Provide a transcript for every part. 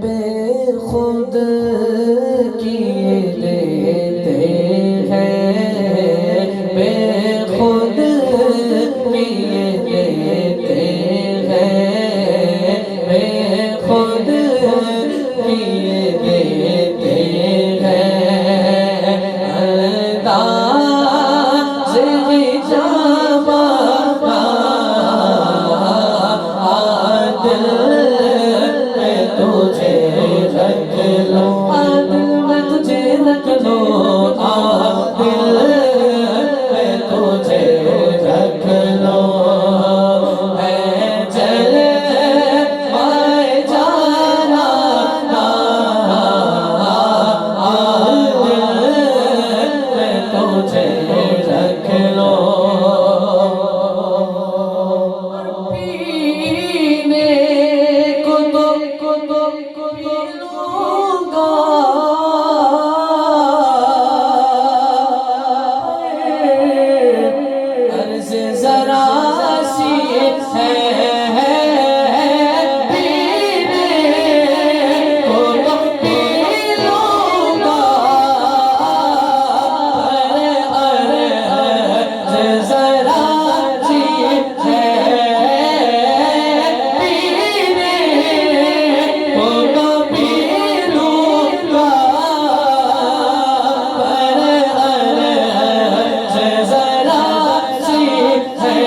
बेखुद किए देते हैं, बेखुद किए देते हैं, बेखुद किए देते हैं। अंदाज़ हिजाबा आदिल में तुझे रख लो, आदिल में तुझे रख लो, आदिल में तुझे रख लो। है चले पाए जाना आदिल में तुझे रख लो। पीने को तो पी लूंगा, अर्ज़ ज़रा सी है, पीने को तो पी लूंगा, अर्ज़ ज़रा सी है, पीने को तो पी लूंगा, अर्ज़ ज़रा सी है।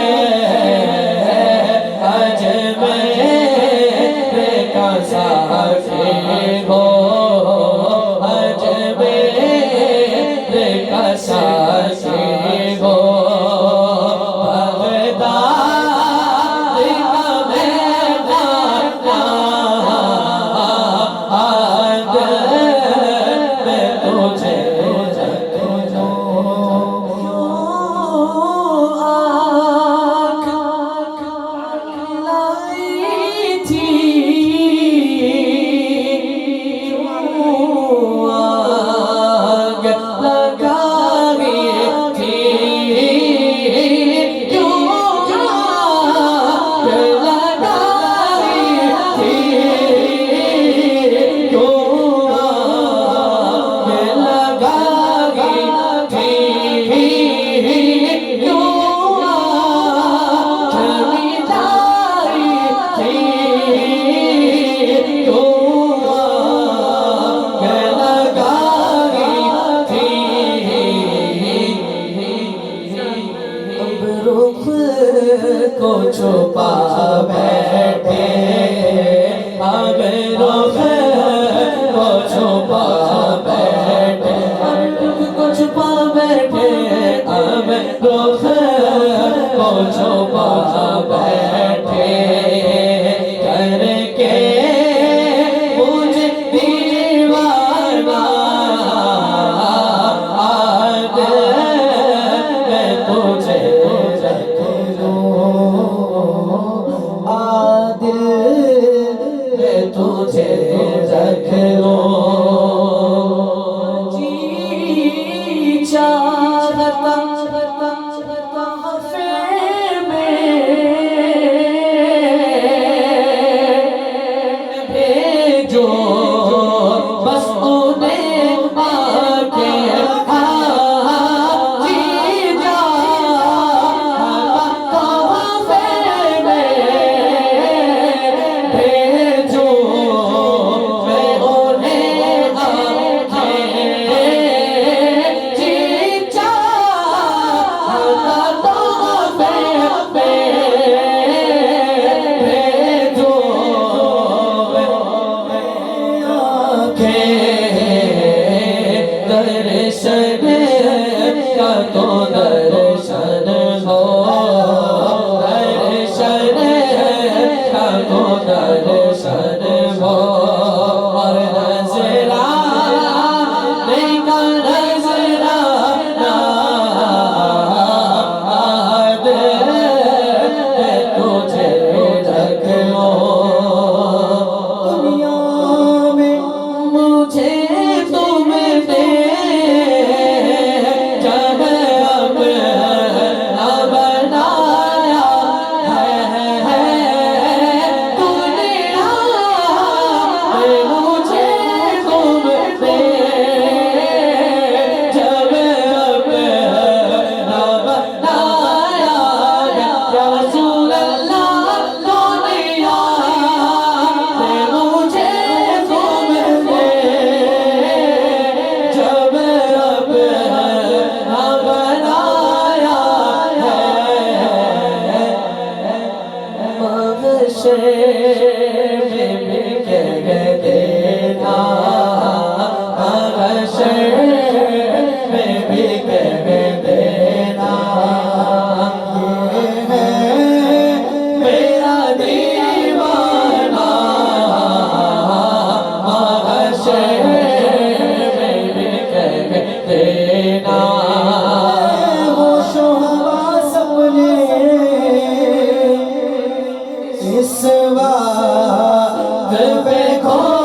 अजमेर का साक़ी हो, अजमेर का साक़ी हो, बग़दाद का मेहमान आदिल में तुझे रख लो। आँख लाई थी, आग लगाई थी, क्यों आग लगाई थी, क्यों आग लगाई थी, क्यों आग मिलाई थी, क्यों आग लगाई थी। अब रुख को छुपा बैठे, अब रुख को छुपा बैठे, अब रुख को छुपा बैठे, अब रुख को छुपा बैठे, करके मुझे दीवाना आदिल में तुझे रख लो, आदिल में तुझे रख लो। जी चाहता फिर में भेजो, बस उन्हें आके जी चाहता फिर में भेजो, मैं उन्हें आके जी चाहता फिर में भेजो, दर्शन का तो दर्शन हो, दर्शन का तो दर्शन हो, और नज़राने का नज़राना आदिल में तुझे रख लो। दुनिया में मुझे तुम दे, जहाँ देखो